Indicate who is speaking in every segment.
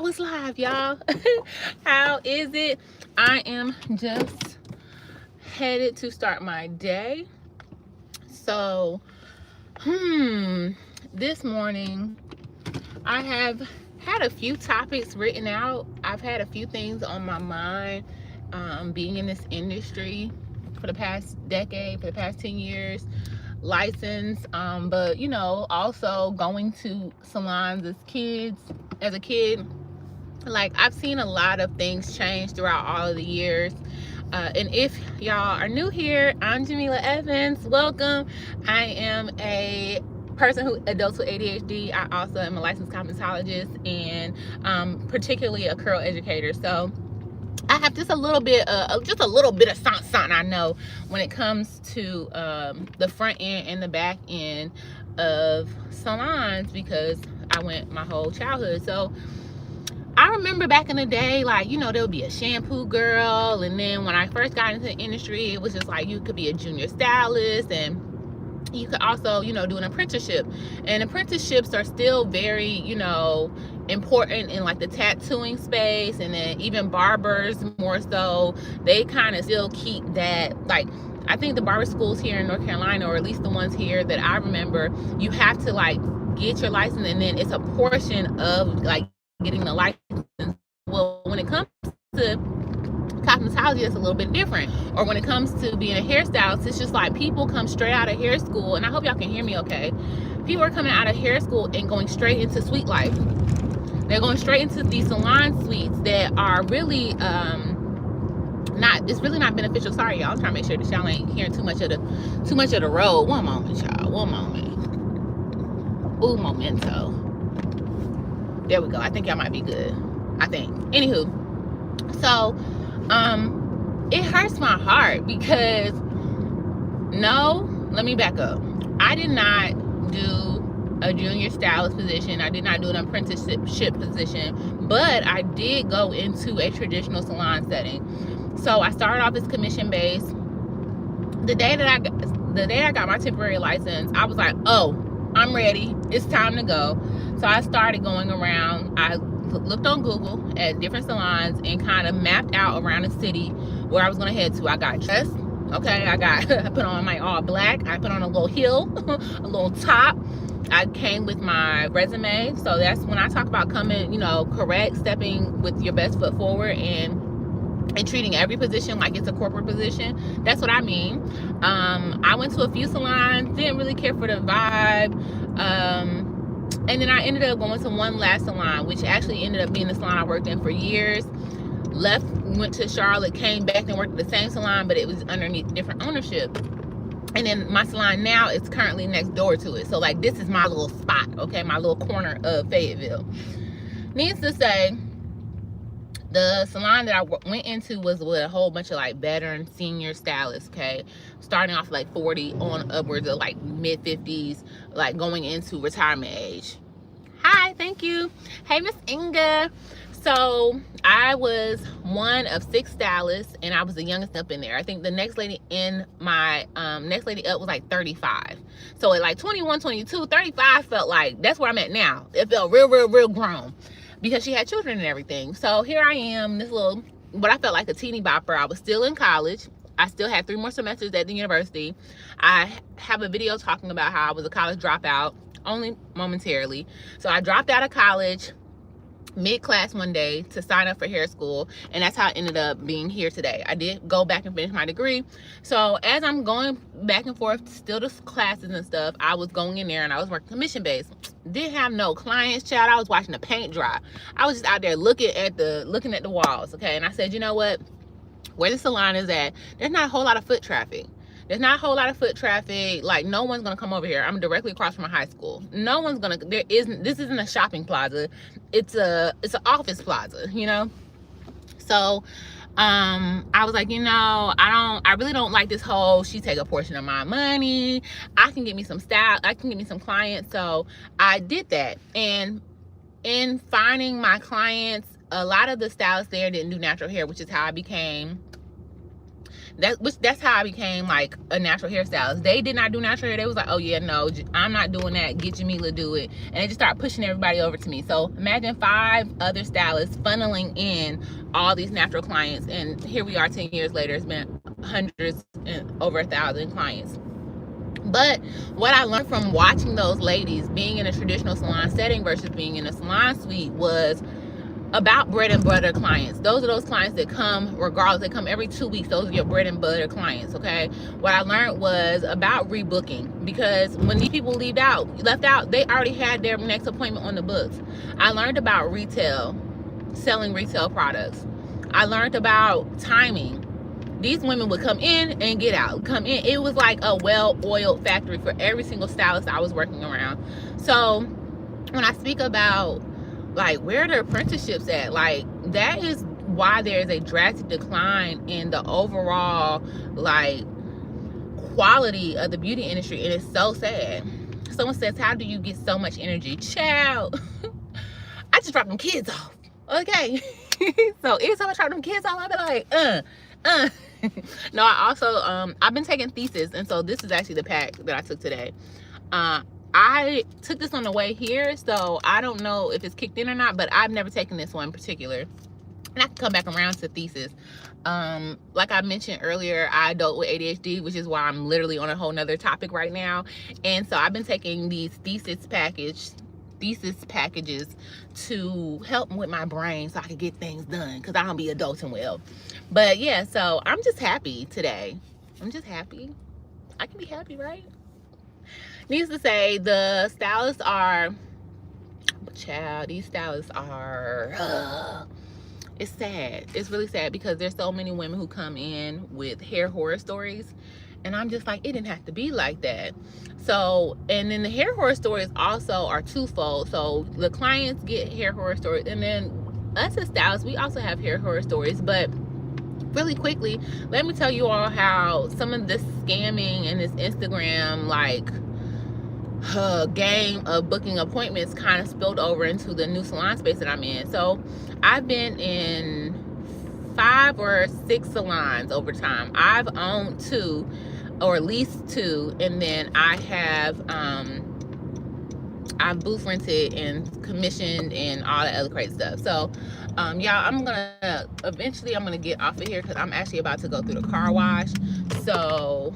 Speaker 1: Oh, it's live, y'all. How is it? I am just headed to start my day. So, this morning I have had a few topics written out. I've had a few things on my mind, being in this industry for the past decade, for the past 10 years, licensed, but also going to salons as a kid. Like, I've seen a lot of things change throughout all of the years. And if y'all are new here, I'm Jamila Evans. Welcome. I am a person who adults with ADHD. I also am a licensed cosmetologist and particularly a curl educator. So I have just a little bit of something I know when it comes to the front end and the back end of salons, because I went my whole childhood. So I remember back in the day, like, there would be a shampoo girl. And then when I first got into the industry, it was just like you could be a junior stylist, and you could also, do an apprenticeship. And apprenticeships are still very, important in like the tattooing space. And then even barbers, more so, they kind of still keep that. Like, I think the barber schools here in North Carolina, or at least the ones here that I remember, you have to like get your license, and then it's a portion of like getting the license. Well, when it comes to cosmetology, it's a little bit different. Or when it comes to being a hairstylist, it's just like people come straight out of hair school, and I hope y'all can hear me okay. People are coming out of hair school and going straight into suite life. They're going straight into these salon suites that are really it's really not beneficial. Sorry, y'all. I'm trying to make sure that y'all ain't hearing too much of the road. One moment, y'all. One moment. Ooh, momento. There we go. I think y'all might be good. I think. Anywho, so it hurts my heart because let me back up. I did not do a junior stylist position. I did not do an apprenticeship position, but I did go into a traditional salon setting. So I started off as commission based. The day I got my temporary license, I was like, oh, I'm ready. It's time to go. So I started going around. I looked on Google at different salons and kind of mapped out around the city where I was going to head to. I got dressed. Okay, I put on my all black. I put on a little heel, a little top. I came with my resume. So that's when I talk about coming, correct, stepping with your best foot forward and treating every position like it's a corporate position. That's what I mean. I went to a few salons, didn't really care for the vibe. And then I ended up going to one last salon, which actually ended up being the salon I worked in for years. Left, went to Charlotte, came back and worked at the same salon, but it was underneath different ownership. And then my salon now is currently next door to it. So like, this is my little spot, okay? My little corner of Fayetteville. Needless to say, the salon that I went into was with a whole bunch of like veteran senior stylists, okay? Starting off like 40 on upwards of like mid 50s, like going into retirement age. Hi, thank you. Hey, Miss Inga. So I was one of 6 stylists, and I was the youngest up in there. I think the next lady in my next lady up was like 35. So at like 21, 22, 35 felt like that's where I'm at now. It felt real, real, real grown, because she had children and everything. So here I am, this little, what I felt like a teeny bopper. I was still in college. I still had 3 more semesters at the university. I have a video talking about how I was a college dropout, only momentarily. So I dropped out of college mid-class one day to sign up for hair school, and that's how I ended up being here today. I did go back and finish my degree. So as I'm going back and forth still to classes and stuff, I was going in there and I was working commission based. Didn't have no clients, child. I was watching the paint dry. I was just out there looking at the walls, okay? And I said, you know what, where the salon is at, there's not a whole lot of foot traffic. Like, no one's gonna come over here. I'm directly across from a high school. No one's gonna, this isn't a shopping plaza. It's an office plaza, So I was like, I really don't like this whole, she take a portion of my money. I can get me some clients. So I did that. And in finding my clients, a lot of the stylists there didn't do natural hair, which is how I became That's how I became like a natural hairstylist. They did not do natural hair. They was like, oh yeah, no, I'm not doing that. Get Jamila do it. And they just started pushing everybody over to me. So imagine 5 other stylists funneling in all these natural clients. And here we are 10 years later. It's been hundreds and over 1,000 clients. But what I learned from watching those ladies being in a traditional salon setting versus being in a salon suite was about bread and butter clients. Those are those clients that come regardless. They come every 2 weeks. Those are your bread and butter clients, okay? What I learned was about rebooking, because when these people left out, they already had their next appointment on the books. I learned about retail, selling retail products. I learned about timing. These women would come in and get out, come in. It was like a well-oiled factory for every single stylist I was working around. So when I speak about like where the apprenticeships at, like that is why there's a drastic decline in the overall like quality of the beauty industry, and it's so sad. Someone says, how do you get so much energy? Child, I just drop them kids off, okay? So anytime I drop them kids off, I be like, No, I also I've been taking thesis, and so this is actually the pack that I took today. I took this on the way here, so I don't know if it's kicked in or not, but I've never taken this one in particular. And I can come back around to thesis. Like I mentioned earlier, I adult with ADHD, which is why I'm literally on a whole nother topic right now. And so I've been taking these thesis packages to help with my brain so I can get things done, because I don't be adulting well. But yeah, so I'm just happy today. I'm just happy. I can be happy, right? Needless to say, the stylists are, child, these stylists are, it's sad. It's really sad, because there's so many women who come in with hair horror stories, and I'm just like, it didn't have to be like that. So, and then the hair horror stories also are twofold. So the clients get hair horror stories, and then us as stylists, we also have hair horror stories. But really quickly, let me tell you all how some of this scamming and this Instagram like game of booking appointments kind of spilled over into the new salon space that I'm in. So I've been in 5 or 6 salons over time. I've owned 2, or at least 2, and then I have I've booth rented and commissioned and all that other crazy stuff. So y'all, I'm gonna get off of here, because I'm actually about to go through the car wash. So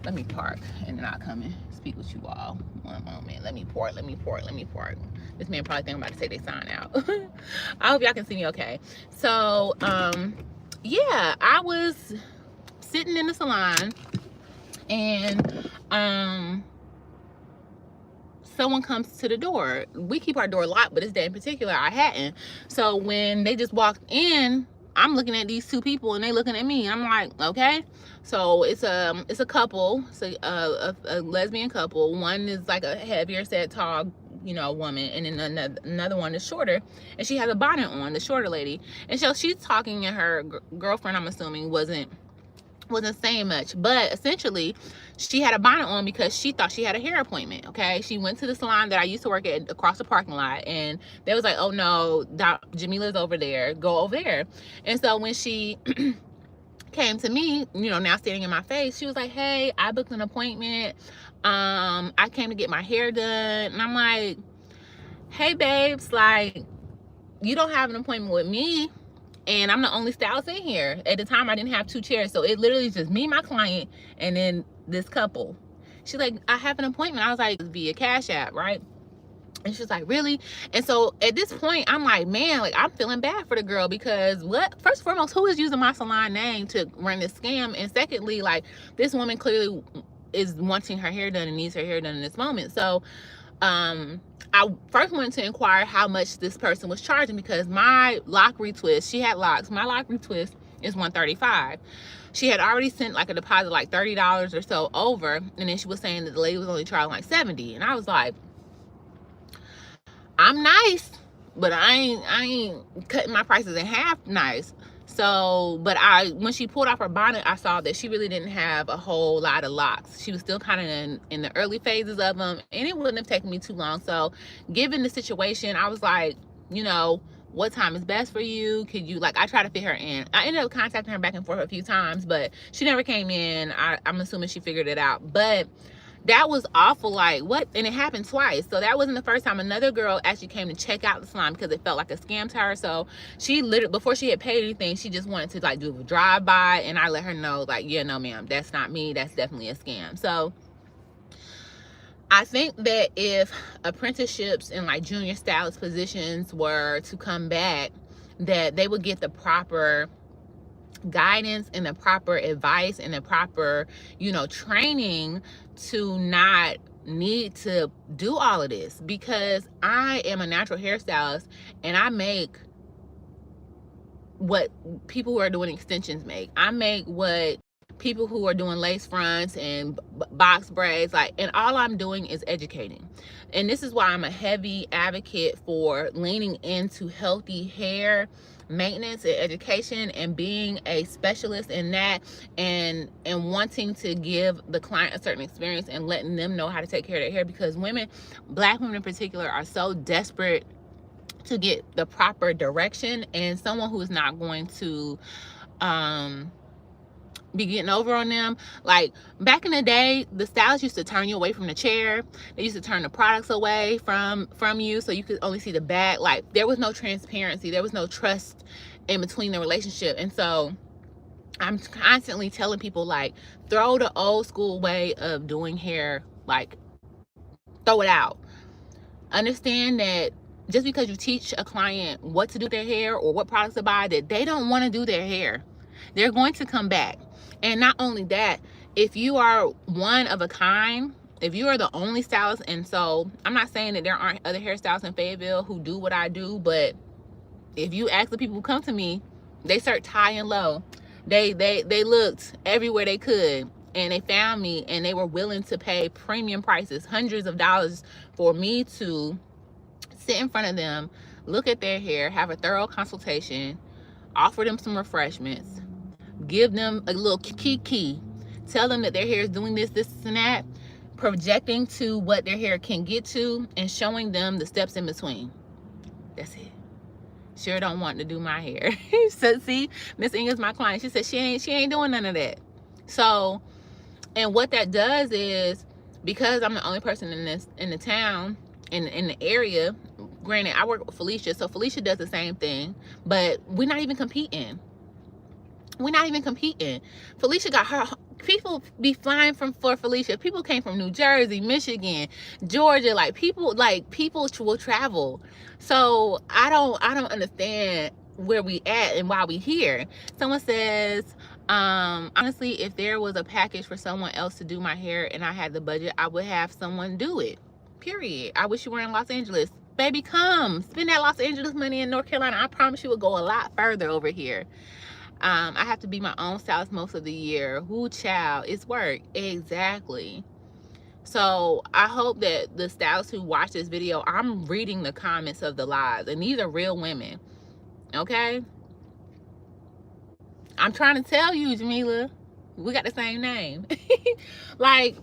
Speaker 1: let me park, and then I'll come and speak with you all. One moment. Let me park. This man probably think I'm about to take their sign out. I hope y'all can see me okay. So yeah, I was sitting in the salon, and someone comes to the door. We keep our door locked, but this day in particular I hadn't. So when they just walked in, I'm looking at these 2 people, and they looking at me. I'm like, okay. So it's a couple, so a lesbian couple. One is like a heavier set, tall, you know, woman, and then another one is shorter, and she has a bonnet on, the shorter lady. And so she's talking, and her girlfriend, I'm assuming, wasn't saying much, but essentially she had a bonnet on because she thought she had a hair appointment. Okay, she went to the salon that I used to work at across the parking lot, and they was like, oh no, Jamila's over there, go over there. And so when she came to me, you know, now standing in my face, she was like, hey, I booked an appointment, I came to get my hair done. And I'm like, hey babes, like, you don't have an appointment with me, and I'm the only stylist in here. At the time, I didn't have 2 chairs, so it literally is just me, my client, and then this couple. She's like, I have an appointment. I was like, via Cash App, right? And she's like, really? And so at this point, I'm like, man, like, I'm feeling bad for the girl, because what? First and foremost, who is using my salon name to run this scam? And secondly, like, this woman clearly is wanting her hair done and needs her hair done in this moment. So I first wanted to inquire how much this person was charging, because my lock retwist, she had locks, my lock retwist is $135. She had already sent like a deposit like $30 or so over, and then she was saying that the lady was only charging like $70. And I was like, I'm nice, but I ain't cutting my prices in half nice. So, but when she pulled off her bonnet, I saw that she really didn't have a whole lot of locks. She was still kind of in the early phases of them, and it wouldn't have taken me too long. So given the situation, I was like, you know, what time is best for you? Could you, like, I try to fit her in. I ended up contacting her back and forth a few times, but she never came in. I'm assuming she figured it out. But that was awful. Like, what? And it happened twice. So that wasn't the first time. Another girl actually came to check out the salon because it felt like a scam to her. So she literally, before she had paid anything, she just wanted to, like, do a drive-by, and I let her know, like, yeah, no ma'am, that's not me, that's definitely a scam. So I think that if apprenticeships and, like, junior stylist positions were to come back, that they would get the proper guidance and the proper advice and the proper, you know, training to not need to do all of this. Because I am a natural hairstylist and I make what people who are doing extensions make. I make what people who are doing lace fronts and box braids, like, and all I'm doing is educating. And this is why I'm a heavy advocate for leaning into healthy hair maintenance and education, and being a specialist in that, and wanting to give the client a certain experience and letting them know how to take care of their hair. Because women, Black women in particular, are so desperate to get the proper direction, and someone who is not going to be getting over on them. Like, back in the day, the stylists used to turn you away from the chair. They used to turn the products away from you, so you could only see the back. Like, there was no transparency, there was no trust in between the relationship. And so I'm constantly telling people, like, throw the old school way of doing hair, like, throw it out. Understand that just because you teach a client what to do with their hair or what products to buy, that they don't want to do their hair. They're going to come back. And not only that, if you are one of a kind, if you are the only stylist, and so I'm not saying that there aren't other hairstylists in Fayetteville who do what I do, but if you ask the people who come to me, they searched high and low. They looked everywhere they could, and they found me, and they were willing to pay premium prices, hundreds of dollars, for me to sit in front of them, look at their hair, have a thorough consultation, offer them some refreshments, give them a little key, tell them that their hair is doing this, and that, projecting to what their hair can get to, and showing them the steps in between. That's it. Sure don't want to do my hair. So see, Miss Inga's my client. She said she ain't doing none of that. So, and what that does is, because I'm the only person in the town, in the area, granted I work with Felicia, so Felicia does the same thing, but we're not even competing. Felicia got her, people be flying for Felicia. People came from New Jersey, Michigan, Georgia. Like, people will travel. So I don't understand where we at and why we here. Someone says, honestly, if there was a package for someone else to do my hair and I had the budget, I would have someone do it. Period. I wish you were in Los Angeles. Baby, come spend that Los Angeles money in North Carolina. I promise you will go a lot further over here. I have to be my own stylist most of the year. Who, child, it's work. Exactly. So I hope that the stylists who watch this video, I'm reading the comments of the lives, and these are real women. Okay? I'm trying to tell you, Jamila, we got the same name. Like,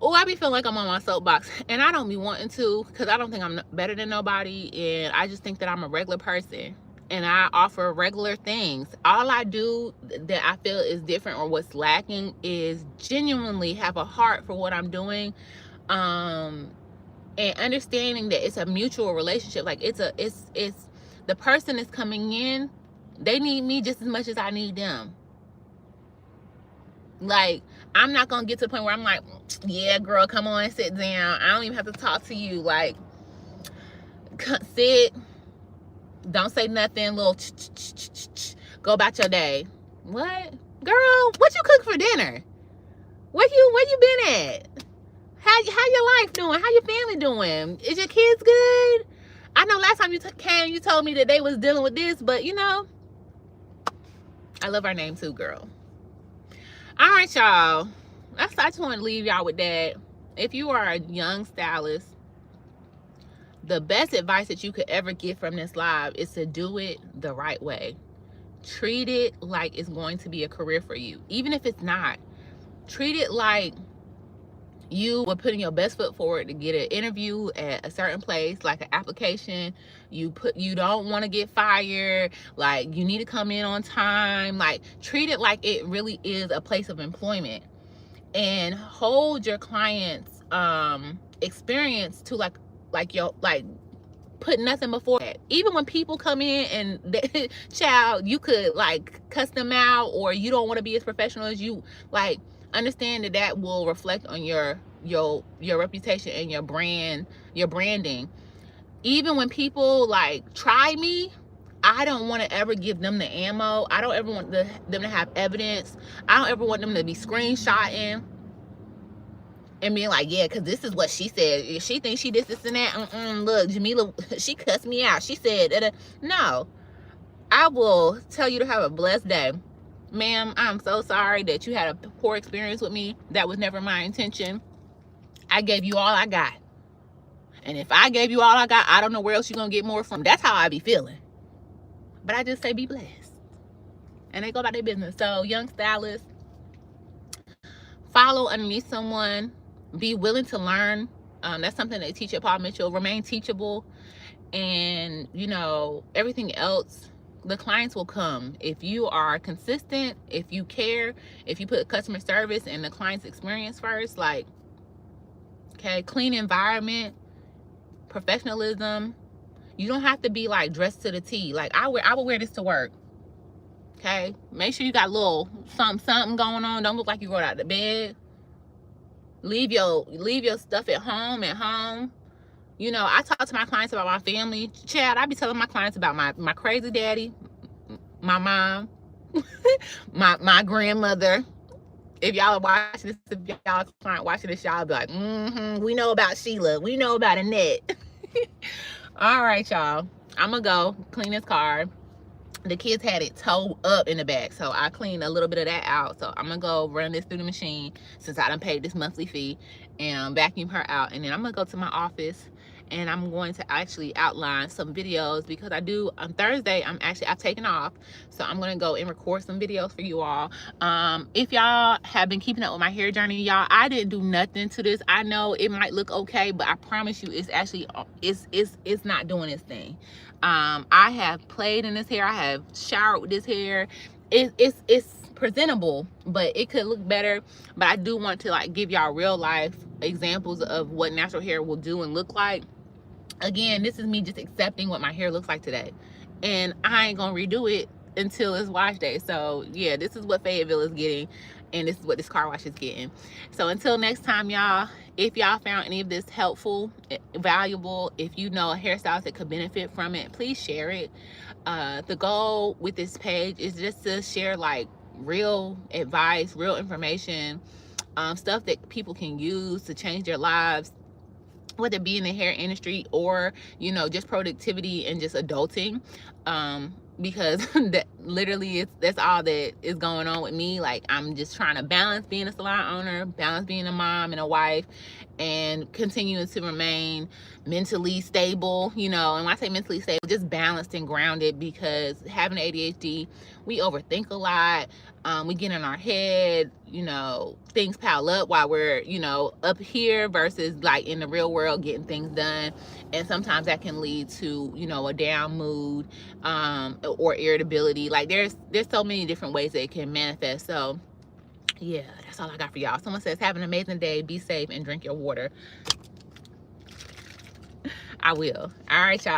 Speaker 1: oh, I be feeling like I'm on my soapbox, and I don't be wanting to, because I don't think I'm better than nobody, and I just think that I'm a regular person. And I offer regular things. All I do that I feel is different, or what's lacking, is genuinely have a heart for what I'm doing, and understanding that it's a mutual relationship. Like, it's the person that's coming in, they need me just as much as I need them. Like, I'm not gonna get to the point where I'm like, yeah, girl, come on, sit down. I don't even have to talk to you. Like, sit. Don't say nothing, little go about your day. What? Girl, what you cook for dinner? Where you been at? How your life doing? How your family doing? Is your kids good? I know last time you came, you told me that they was dealing with this, but you know, I love our name too, girl. All right, y'all. I just want to leave y'all with that. If you are a young stylist, the best advice that you could ever get from this live is to do it the right way. Treat it like it's going to be a career for you. Even if it's not, treat it like you were putting your best foot forward to get an interview at a certain place, like an application. You don't want to get fired, like you need to come in on time, like treat it like it really is a place of employment, and hold your clients experience to like put nothing before that. Even when people come in and they, child, you could like cuss them out, or you don't want to be as professional as you, like understand that will reflect on your reputation and your branding. Even when people like try me, I don't want to ever give them the ammo. I don't ever want them to have evidence. I don't ever want them to be screenshotting and being like, yeah, because this is what she said. She thinks she this and that. Look, Jamila, she cussed me out. She said that. No, I will tell you to have a blessed day. Ma'am, I'm so sorry that you had a poor experience with me. That was never my intention. I gave you all I got. And if I gave you all I got, I don't know where else you're going to get more from. That's how I be feeling. But I just say be blessed. And they go about their business. So, young stylists, follow underneath someone. Be willing to learn. That's something they teach at Paul Mitchell. Remain teachable. And, you know, everything else, the clients will come. If you are consistent, if you care, if you put customer service and the client's experience first, like, okay, clean environment, professionalism. You don't have to be like dressed to the T. Like I would wear this to work. Okay, make sure you got a little something going on. Don't look like you rolled out of bed. Leave your stuff at home. You know, I talk to my clients about my family. Chad, I be telling my clients about my crazy daddy, my mom, my grandmother. If y'all are watching this, if y'all client watching this, y'all be like, we know about Sheila. We know about Annette. All right, y'all. I'm going to go clean this car. The kids had it towed up in the back, so I cleaned a little bit of that out. So I'm gonna go run this through the machine since I done paid this monthly fee, and vacuum her out. And then I'm gonna go to my office and I'm going to actually outline some videos, because I do on Thursday, I've taken off, so I'm gonna go and record some videos for you all. If y'all have been keeping up with my hair journey, y'all, I didn't do nothing to this. I know it might look okay, but I promise you it's actually it's not doing its thing. I have played in this hair, I have showered with this hair. It's presentable, but it could look better. But I do want to like give y'all real life examples of what natural hair will do and look like. Again, this is me just accepting what my hair looks like today, and I ain't gonna redo it until it's wash day. So yeah, this is what Fayetteville is getting, and this is what this car wash is getting. So until next time, y'all, if y'all found any of this helpful, valuable, if you know a hairstylist that could benefit from it, please share it. The goal with this page is just to share like real advice, real information, stuff that people can use to change their lives, whether it be in the hair industry or, you know, just productivity and just adulting. Because that literally that's all that is going on with me. Like, I'm just trying to balance being a salon owner, balance being a mom and a wife, and continuing to remain mentally stable, you know. And when I say mentally stable, just balanced and grounded, because having ADHD, we overthink a lot. We get in our head, you know, things pile up while we're, you know, up here versus like in the real world getting things done. And sometimes that can lead to, you know, a down mood, or irritability. Like there's so many different ways that it can manifest. So yeah, that's all I got for y'all. Someone says, have an amazing day, be safe, and drink your water. I will. All right, y'all.